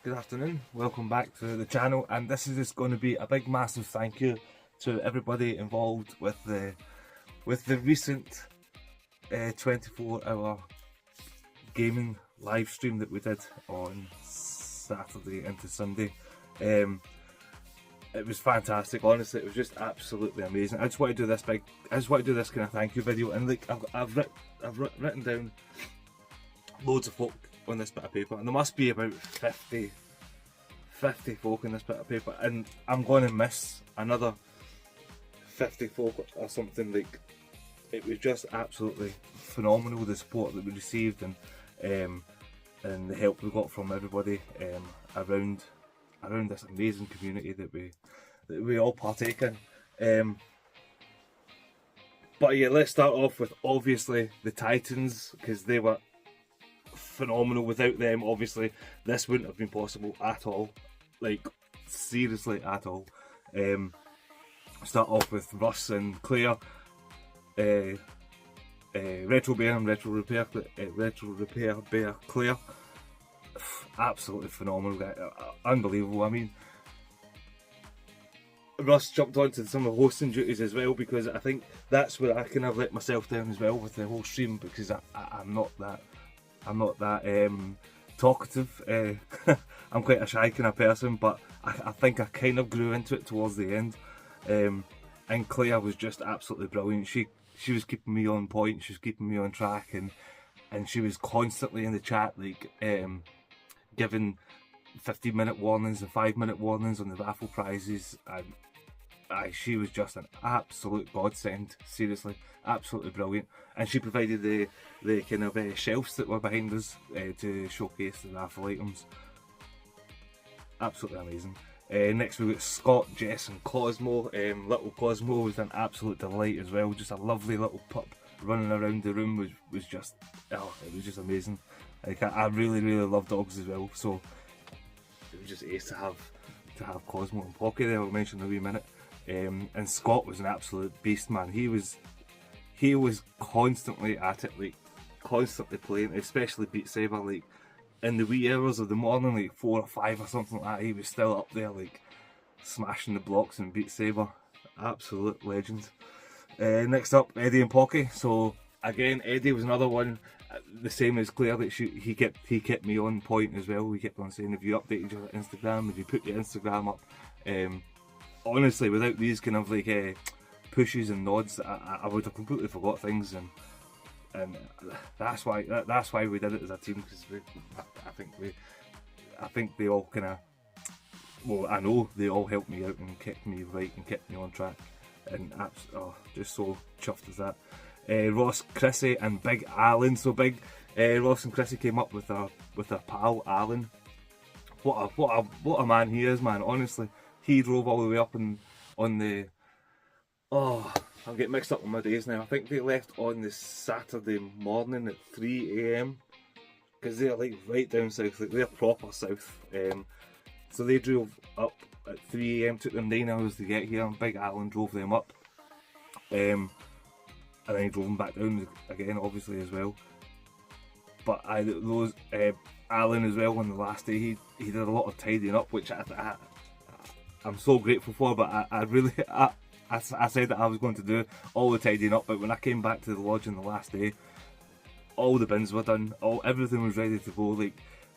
good afternoon, welcome back to the channel, and this is just going to be a big massive thank you to everybody involved with the recent 24-hour gaming live stream that we did on Saturday into Sunday. It was fantastic, honestly. It was just absolutely amazing. I just want to do this kind of thank you video, and like I've written down loads of folk on this bit of paper, and there must be about 50 folk in this bit of paper, and I'm going to miss another 50 folk or something. Like, it was just absolutely phenomenal, the support that we received, and the help we got from everybody around this amazing community that we all partake in. But yeah, let's start off with obviously the Titans, because they were phenomenal. Without them, obviously, this wouldn't have been possible at all. Like, seriously, at all. Start off with Russ and Claire, Retro Bear and Retro Repair Bear Claire. Absolutely phenomenal guy, unbelievable. I mean, Russ jumped onto some of the hosting duties as well, because I think that's where I kind of let myself down as well with the whole stream, because I'm not that talkative. I'm quite a shy kind of person, but I think I kind of grew into it towards the end. And Claire was just absolutely brilliant. She was keeping me on point, she was keeping me on track, and she was constantly in the chat, like giving 15-minute warnings and 5-minute warnings on the raffle prizes, and she was just an absolute godsend. Seriously, absolutely brilliant. And she provided the kind of shelves that were behind us to showcase the raffle items. Absolutely amazing. Next we got Scott, Jess and Cosmo. Little Cosmo was an absolute delight as well. Just a lovely little pup running around the room was just, oh, it was just amazing. Like, I really love dogs as well, so it was just ace to have Cosmo and Pocky there. I'll mention in a wee minute. And Scott was an absolute beast, man. He was constantly at it, like constantly playing, especially Beat Saber. Like, in the wee hours of the morning, like 4 or 5 or something like that, he was still up there, like smashing the blocks in Beat Saber. Absolute legend. Next up, Eddie and Pocky. So again, Eddie was another one, the same as Claire, that he kept me on point as well. We kept on saying, if you updated your Instagram, if you put your Instagram up, honestly, without these kind of like pushes and nods, I would have completely forgot things, and that's why we did it as a team, because I think they all kind of, well, I know they all helped me out and kept me right and kept me on track, and just so chuffed as that. Ross, Chrissy and Big Alan. So Ross and Chrissy came up with their pal Alan. What a man he is, man. Honestly, he drove all the way up on the. Oh, I'm getting mixed up with my days now. I think they left on the Saturday morning at 3 AM, because they're like right down south. Like, they're proper south. So they drove up at 3 AM. Took them 9 hours to get here, and Big Alan drove them up. And then he drove them back down again, obviously, as well. But Alan as well, on the last day, he did a lot of tidying up, which I'm so grateful for. But I said that I was going to do all the tidying up, but when I came back to the lodge on the last day, all the bins were done, everything was ready to go.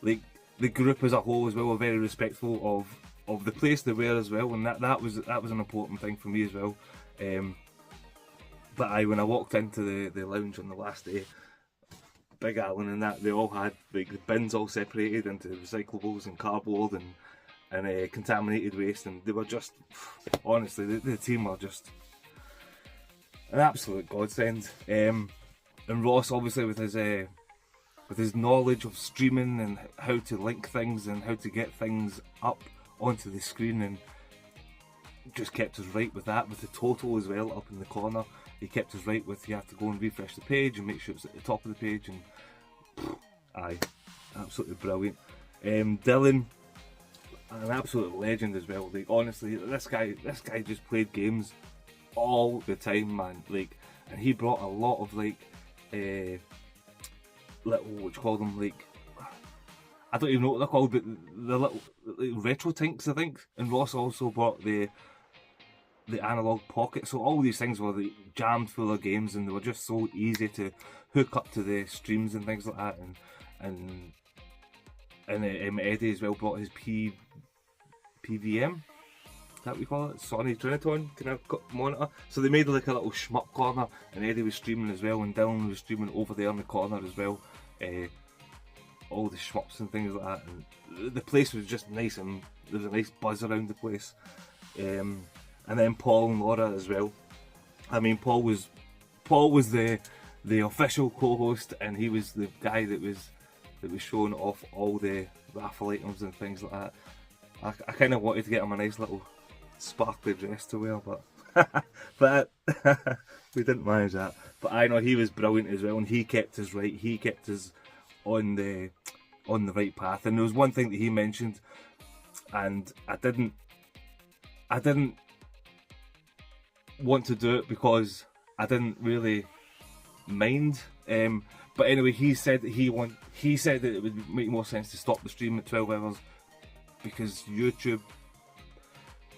Like the group as a whole as well were very respectful of the place they were as well, and that was an important thing for me as well. But when I walked into the lounge on the last day, Big Alan and that, they all had like the bins all separated into recyclables and cardboard and contaminated waste, and they were just, honestly, the team were just an absolute godsend. And Ross, obviously, with his knowledge of streaming and how to link things and how to get things up onto the screen, and just kept us right with that, with the total as well up in the corner. He kept us right with, you have to go and refresh the page and make sure it's at the top of the page, and absolutely brilliant. Dylan, an absolute legend as well. Like, honestly, this guy just played games all the time, man. Like, and he brought a lot of like little, what you call them, like I don't even know what they're called, but the little retro tinks, I think. And Ross also bought the analog pocket, so all these things were jammed full of games, and they were just so easy to hook up to the streams and things like that. And Eddie as well bought his PVM, is that what we call it? Sony Triniton kind of monitor. So they made like a little shmup corner, and Eddie was streaming as well, and Dylan was streaming over there in the corner as well. All the shmups and things like that, and the place was just nice, and there was a nice buzz around the place. And then Paul and Laura as well. I mean, Paul was the official co-host, and he was the guy that was showing off all the raffle items and things like that. I kind of wanted to get him a nice little sparkly dress to wear, but we didn't manage that. But I know he was brilliant as well, and he kept us right. He kept us on the right path. And there was one thing that he mentioned, and I didn't want to do it because I didn't really mind. But anyway, he said that he said that it would make more sense to stop the stream at 12 hours because YouTube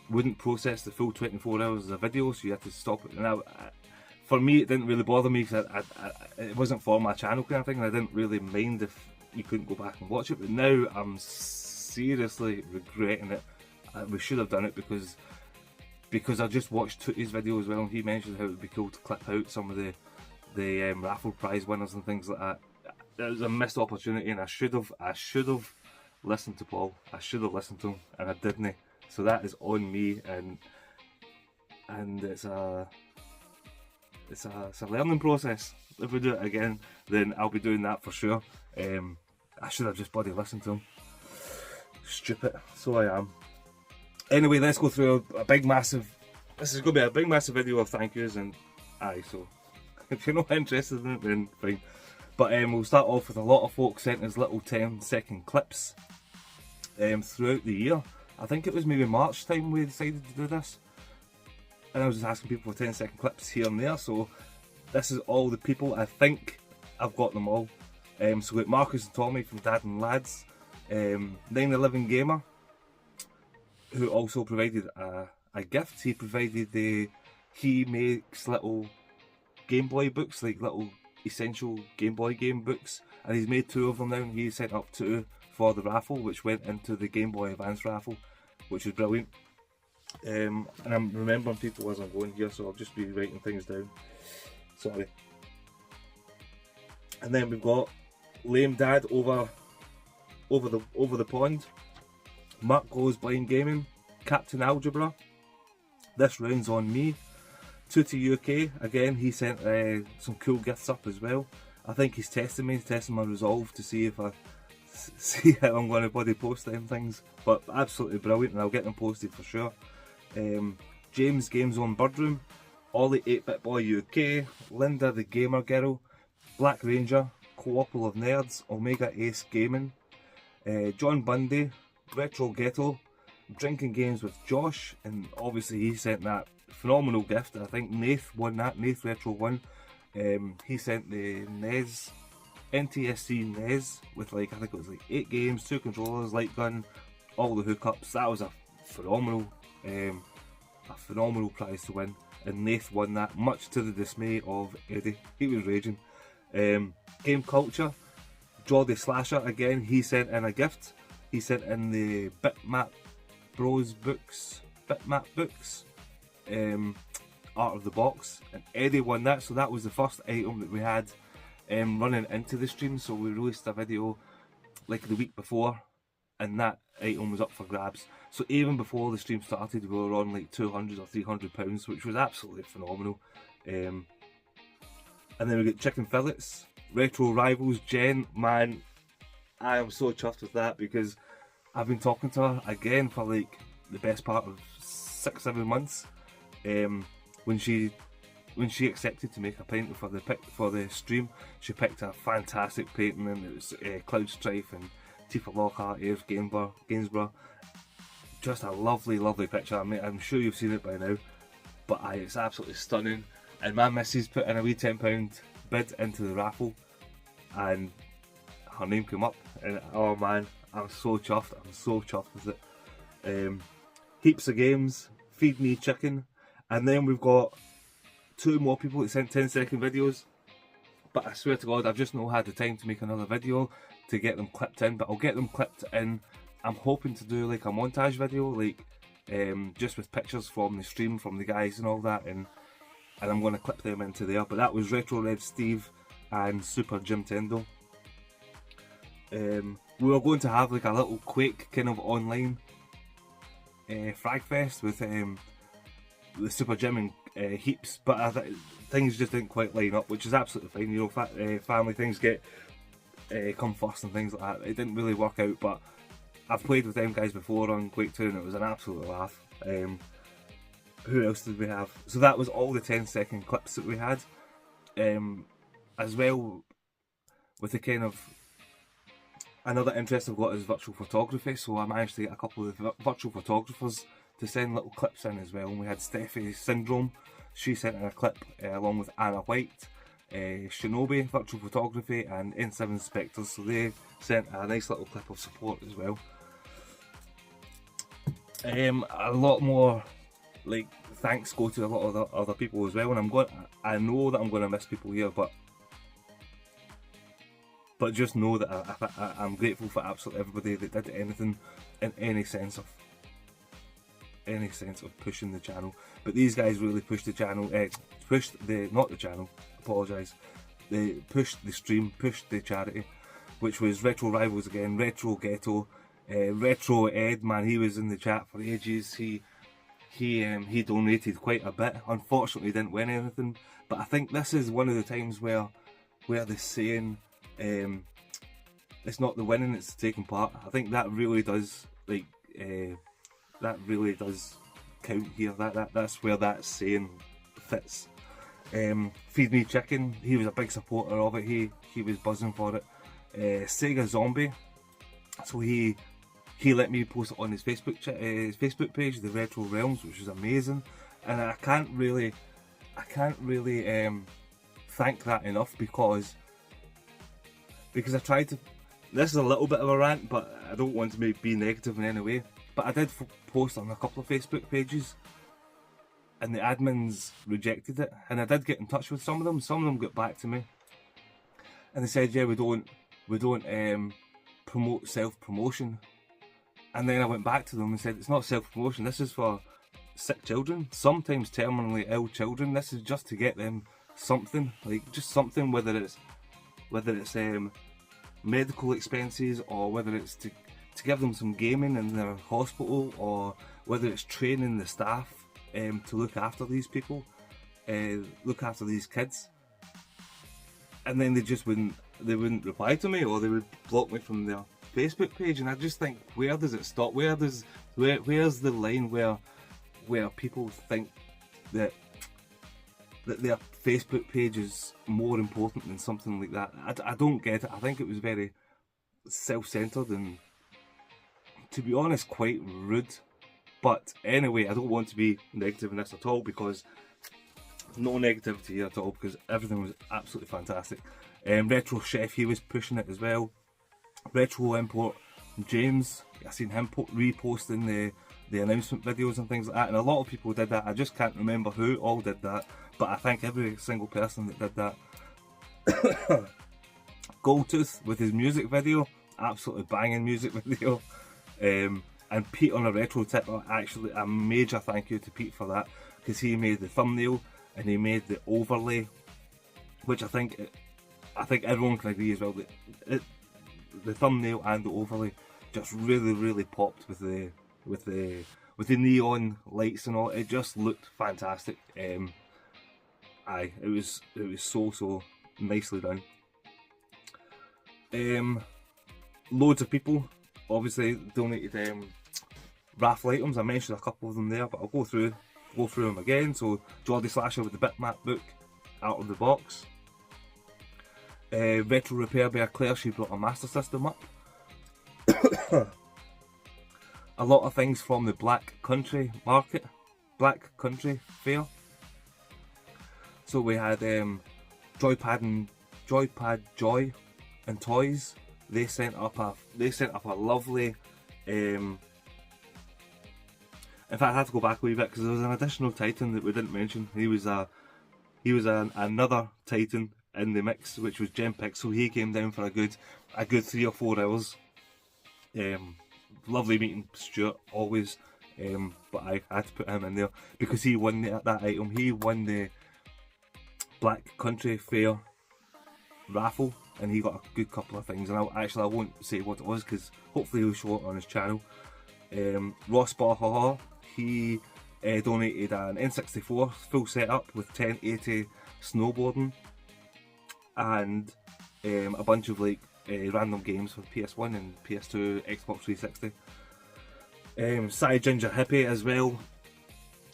wouldn't process the full 24 hours of a video, so you had to stop it. And for me, it didn't really bother me because it wasn't for my channel kind of thing, and I didn't really mind if you couldn't go back and watch it. But now I'm seriously regretting it. We should have done it because I just watched Tootie's video as well, and he mentioned how it would be cool to clip out some of the raffle prize winners and things like that. It was a missed opportunity, and I should have listened to Paul. I should have listened to him, and I didn't. So that is on me, and it's a learning process. If we do it again, then I'll be doing that for sure. I should have just bloody listened to him. Stupid. So I am. Anyway, let's go through a big massive. This is going to be a big massive video of thank yous, and so if you're not interested in it, then fine. But we'll start off with a lot of folks sent us little 10-second clips throughout the year. I think it was maybe March time we decided to do this, and I was just asking people for 10-second clips here and there. So this is all the people. I think I've got them all. So we got Marcus and Tommy from Dad and Lads, 911 Gamer, who also provided a gift. He makes little Game Boy books, like little essential Game Boy game books, and he's made 2 of them now, and he sent up 2 for the raffle, which went into the Game Boy Advance raffle, which is brilliant. And I'm remembering people as I'm going here, so I'll just be writing things down. Sorry. And then we've got Lame Dad over the pond, Mark Goes Blind Gaming, Captain Algebra, This Round's on Me, Tootie UK, again he sent some cool gifts up as well. I think he's testing my resolve to see how I'm going to bloody post them things, but absolutely brilliant, and I'll get them posted for sure. James Games on Birdroom, Ollie 8-Bit Boy UK, Linda the Gamer Girl, Black Ranger, Coopple of Nerds, Omega Ace Gaming, John Bundy, Retro Ghetto, Drinking Games with Josh, and obviously he sent that phenomenal gift. I think Nath won that, Nath Retro won. He sent the NTSC NES with I think it was 8 games, 2 controllers, light gun, all the hookups. That was a phenomenal prize to win, and Nath won that, much to the dismay of Eddie. He was raging. Game Culture, Geordie Slasher, again he sent in a gift. He sent in the Bitmap Bros books, Art of the Box, and Eddie won that. So that was the first item that we had running into the stream. So we released a video like the week before, and that item was up for grabs. So even before the stream started, we were on like £200 or £300, which was absolutely phenomenal. And then we get Chicken Fillets, Retro Rivals, Jen. Man, I am so chuffed with that because I've been talking to her again for like the best part of 6-7 months. When she accepted to make a painting for the stream, she picked a fantastic painting, and it was Cloud Strife and Tifa Lockhart, Ayers Gainsborough. Just a lovely, lovely picture. I mean, I'm sure you've seen it by now, but it's absolutely stunning. And my missus put in a wee £10 bid into the raffle, and her name came up, and oh man, I'm so chuffed. I'm so chuffed with it. Heaps of games, Feed Me Chicken, and then we've got 2 more people that sent 10-second videos. But I swear to God, I've just not had the time to make another video to get them clipped in. But I'll get them clipped in. I'm hoping to do like a montage video, like just with pictures from the stream, from the guys and all that, and I'm going to clip them into there. But that was Retro Red Steve and Super Jim Tendo. We were going to have like a little Quake kind of online frag fest with the Super Jim and Heaps, but things just didn't quite line up, which is absolutely fine. You know, family things get come first and things like that. It didn't really work out, but I've played with them guys before on Quake 2 and it was an absolute laugh. Who else did we have? So that was all the 10-second clips that we had. As well, with the kind of another interest I've got is virtual photography, so I managed to get a couple of virtual photographers to send little clips in as well. And we had Steffi Syndrome, she sent in a clip along with Anna White, Shinobi Virtual Photography, and N7 Spectres, so they sent a nice little clip of support as well. A lot more like thanks go to a lot of the other people as well, and I know that I'm going to miss people here, but just know that I'm grateful for absolutely everybody that did anything in any sense of pushing the channel. But these guys really pushed the channel, they pushed the stream, pushed the charity, which was Retro Rivals again, Retro Ghetto, Retro Ed, man, he was in the chat for ages. He donated quite a bit. Unfortunately, didn't win anything, but I think this is one of the times where the saying, it's not the winning, it's the taking part. I think that really does count here. That's where that saying fits. Feed Me Chicken, he was a big supporter of it. He was buzzing for it. Sega Zombie, so he let me post it on his Facebook page, the Retro Realms, which was amazing. And I can't really thank that enough, because I tried to. This is a little bit of a rant, but I don't want to be negative in any way. But I did post on a couple of Facebook pages, and the admins rejected it. And I did get in touch with some of them. Some of them got back to me, and they said, "Yeah, we don't promote self-promotion." And then I went back to them and said, "It's not self-promotion. This is for sick children, sometimes terminally ill children. This is just to get them something, like just something, whether it's medical expenses, or whether it's to give them some gaming in their hospital, or whether it's training the staff to look after these people, look after these kids." And then they wouldn't reply to me, or they would block me from their Facebook page. And I just think, where does it stop? Where's the line where people think that their Facebook page is more important than something like that? I don't get it. I think it was very self-centered and, to be honest, quite rude. But anyway, I don't want to be negative in this at all, because no negativity here at all, because everything was absolutely fantastic. Retro Chef, he was pushing it as well. Retro Import James, I seen him reposting the announcement videos and things like that, and a lot of people did that. I just can't remember who all did that, but I think every single person that did that. Goldtooth with his music video, absolutely banging music video. And Pete on a retro tip, actually a major thank you to Pete for that, because he made the thumbnail and he made the overlay, which I think everyone can agree as well that the thumbnail and the overlay just really popped with the neon lights and all. It just looked fantastic. It was so nicely done. Loads of people obviously donated raffle items. I mentioned a couple of them there, but I'll go through them again. So Geordie Slasher with the bitmap book out of the box. Retro Repair by Claire, she brought a Master System up. A lot of things from the Black Country Market, Black Country Fair. So we had Joypad Joy and toys, they sent up a lovely. In fact, I had to go back a wee bit because there was an additional Titan that we didn't mention. He was another Titan in the mix, which was Gem Pixel. He came down for a good 3 or 4 hours. Lovely meeting Stuart always, but I had to put him in there because he won that item. He won the Black Country Fair raffle, and he got a good couple of things. And I won't say what it was because hopefully he'll show it on his channel. Ross Barhaha, he donated an N64 full setup with 1080 snowboarding and a bunch of like random games for PS1 and PS2, Xbox 360. Cy Ginger Hippie as well,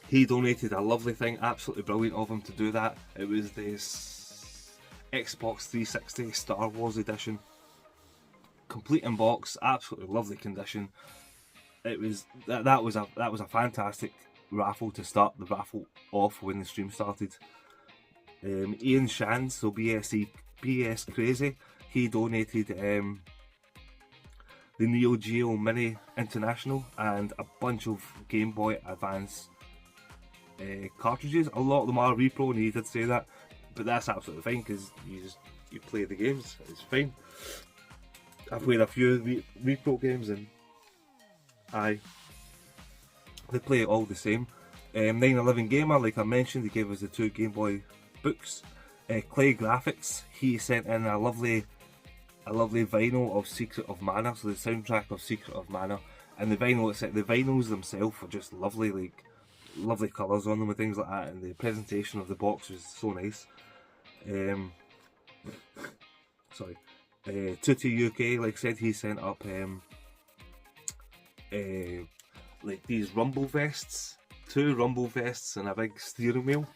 he donated a lovely thing, absolutely brilliant of him to do that. It was this Xbox 360 Star Wars edition, complete in box, absolutely lovely condition. It was that was a fantastic raffle to start the raffle off when the stream started. Ian Shand, so BS Crazy, he donated the Neo Geo Mini International and a bunch of Game Boy Advance cartridges. A lot of them are repro, and he did say that, but that's absolutely fine because you play the games, it's fine. I've played a few repro games and they play it all the same. 911 Gamer, like I mentioned, he gave us the 2 Game Boy books. Clay Graphics, he sent in a lovely vinyl of Secret of Mana, so the soundtrack of Secret of Mana, and the vinyls themselves are just lovely, like lovely colours on them and things like that, and the presentation of the box was so nice. Sorry. Tutti UK, like I said, he sent up like these rumble vests, 2 rumble vests and a big steering wheel,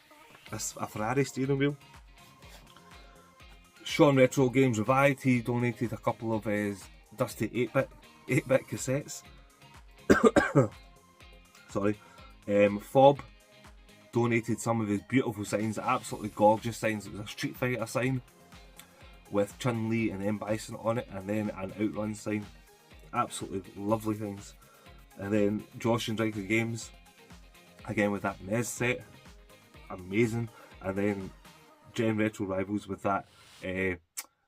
a Ferrari steering wheel. Sean Retro Games Revived, he donated a couple of dusty 8-bit cassettes. Sorry. Fob donated some of his beautiful signs, absolutely gorgeous signs. It was a Street Fighter sign with Chun-Li and M. Bison on it, and then an Outrun sign. Absolutely lovely things. And then Josh and Drinker Games, again with that NES set, amazing. And then Gen Retro Rivals with that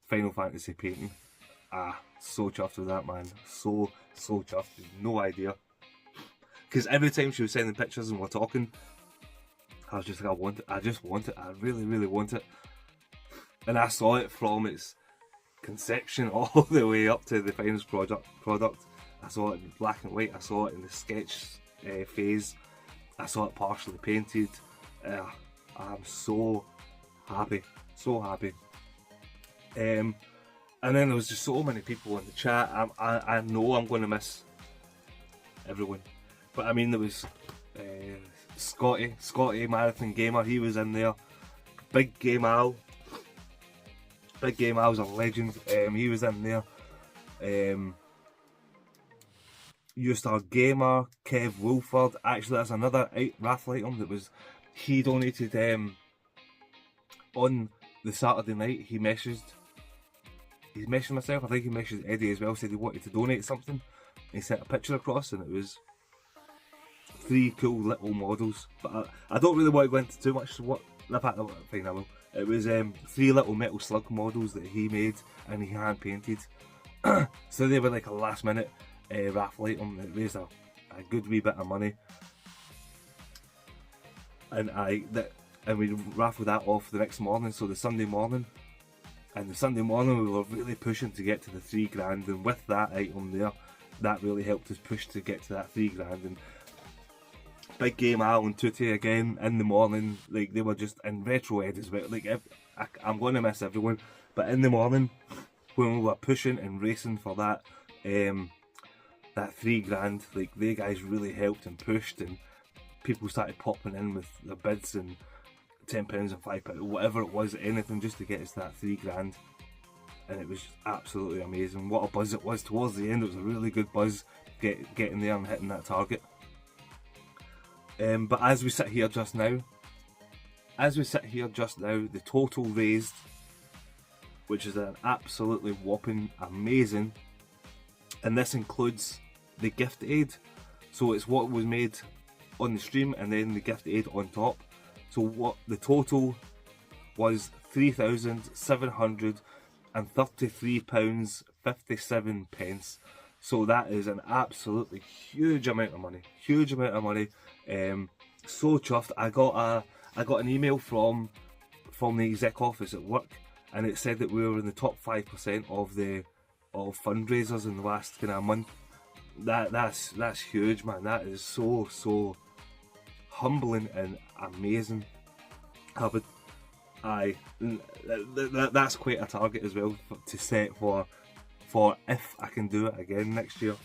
Final Fantasy painting. So chuffed with that, man. So chuffed, no idea. Because every time she was sending pictures and we're talking, I was just like, I just want it, I really want it. And I saw it from its conception all the way up to the final product. I saw it in black and white, I saw it in the sketch phase, I saw it partially painted. I'm so happy, so happy. And then there was just so many people in the chat. I know I'm going to miss everyone, but I mean, there was Scotty Marathon Gamer, he was in there. Big Game Al's a legend, he was in there. U-Star Gamer, Kev Wolford, actually that's another raffle item that was, he donated on the Saturday night. He messaged myself, I think he messaged Eddie as well, said he wanted to donate something. He sent a picture across and it was 3 cool little models, but I don't really want to go into too much what, in fact fine, I will. It was 3 little Metal Slug models that he made and he hand painted. So they were like a last minute raffle item that raised a good wee bit of money, and we raffled that off the next morning, so the Sunday morning. And the Sunday morning we were really pushing to get to the $3,000, and with that item there, that really helped us push to get to that $3,000. And Big Game Al and Tutti again in the morning, like they were just in Retro Ed as well. Like I'm going to miss everyone, but in the morning when we were pushing and racing for that that $3,000, like they guys really helped and pushed, and people started popping in with their bids and £10 and £5, whatever it was, anything just to get us that $3,000. And it was absolutely amazing. What a buzz it was towards the end. It was a really good buzz getting there and hitting that target. But as we sit here just now, the total raised which is an absolutely whopping amazing, and this includes the gift aid. So it's what was made on the stream and then the gift aid on top. So what the total was £3,733.57. So that is an absolutely huge amount of money. Huge amount of money. So chuffed. I got an email from the exec office at work, and it said that we were in the top 5% of fundraisers in the last kind of month. That's huge, man. That is so humbling and amazing. That's quite a target as well to set for if I can do it again next year.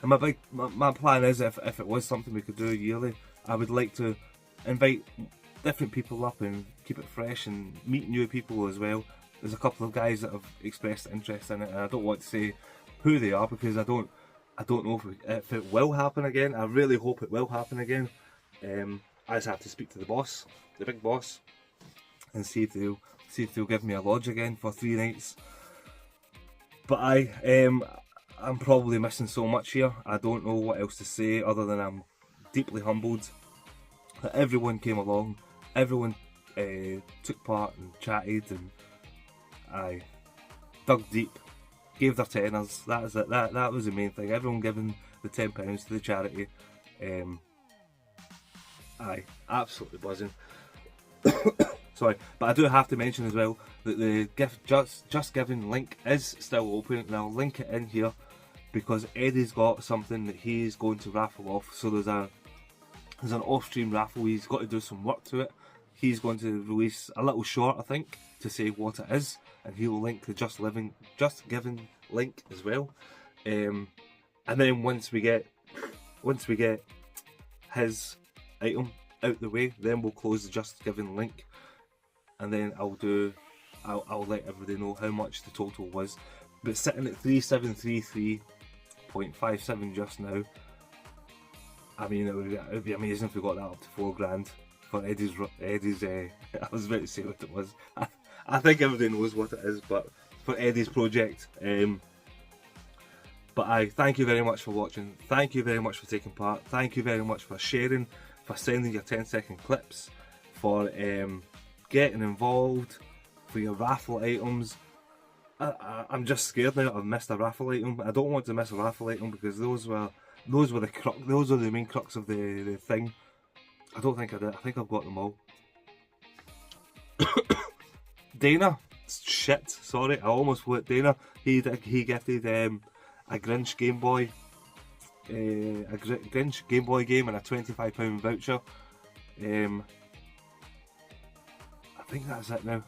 And my plan is, if it was something we could do yearly, I would like to invite different people up and keep it fresh and meet new people as well. There's a couple of guys that have expressed interest in it, and I don't want to say who they are because I don't know if it will happen again. I really hope it will happen again. I just have to speak to the boss, the big boss, and see if they'll give me a lodge again for 3 nights. But I'm probably missing so much here. I don't know what else to say other than I'm deeply humbled that everyone came along, everyone took part and chatted, and I dug deep, gave their tenors. That was it. That was the main thing. Everyone giving the £10 to the charity. Absolutely buzzing. Sorry, but I do have to mention as well that the Just Giving link is still open, and I'll link it in here because Eddie's got something that he's going to raffle off. So there's an off-stream raffle. He's got to do some work to it. He's going to release a little short, I think, to say what it is, and he will link the Just Giving link as well. And then once we get his item out the way, then we'll close the Just Giving link, and then I'll let everybody know how much the total was. But sitting at 3733.57 just now, I mean, it would be amazing if we got that up to £4,000 for Eddie's. I was about to say what it was. I think everybody knows what it is, but for Eddie's project. But thank you very much for watching. Thank you very much for taking part. Thank you very much for sharing, for sending your 10-second clips, for getting involved, for your raffle items. I'm just scared now I've missed a raffle item. I don't want to miss a raffle item because those were the main crux of the thing. I don't think I did. I think I've got them all. Dana, shit, sorry, I almost flew at Dana. He gifted a Grinch Game Boy, Grinch Game Boy game and a £25 voucher. I think that's it now.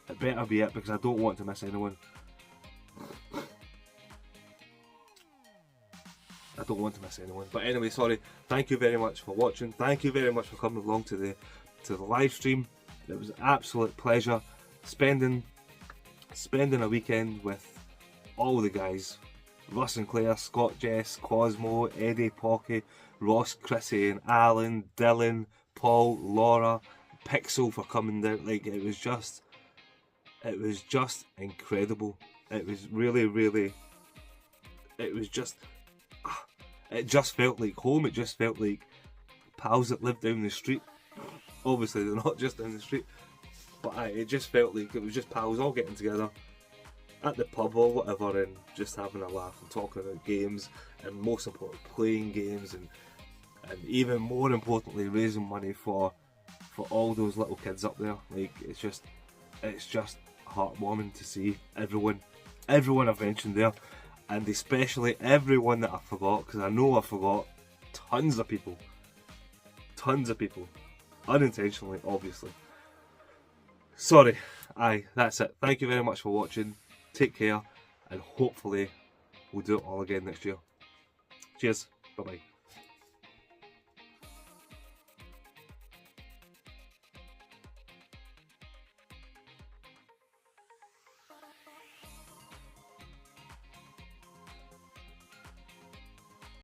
It better be it because I don't want to miss anyone. I don't want to miss anyone. But anyway, sorry. Thank you very much for watching. Thank you very much for coming along to the live stream. It was an absolute pleasure spending a weekend with all the guys. Russ and Claire, Scott, Jess, Cosmo, Eddie, Pocky, Ross, Chrissy and Alan, Dylan, Paul, Laura, Pixel for coming down. Like, it was just incredible. It was really, it just felt like home. It just felt like pals that lived down the street. Obviously they're not just down the street, but it just felt like it was just pals all getting together at the pub or whatever and just having a laugh and talking about games, and most importantly playing games, and even more importantly raising money for all those little kids up there. Like, it's just heartwarming to see everyone I've mentioned there, and especially everyone that I forgot, because I know I forgot tons of people, unintentionally obviously. Sorry. That's it. Thank you very much for watching. Take care, and hopefully we'll do it all again next year. Cheers. Bye bye.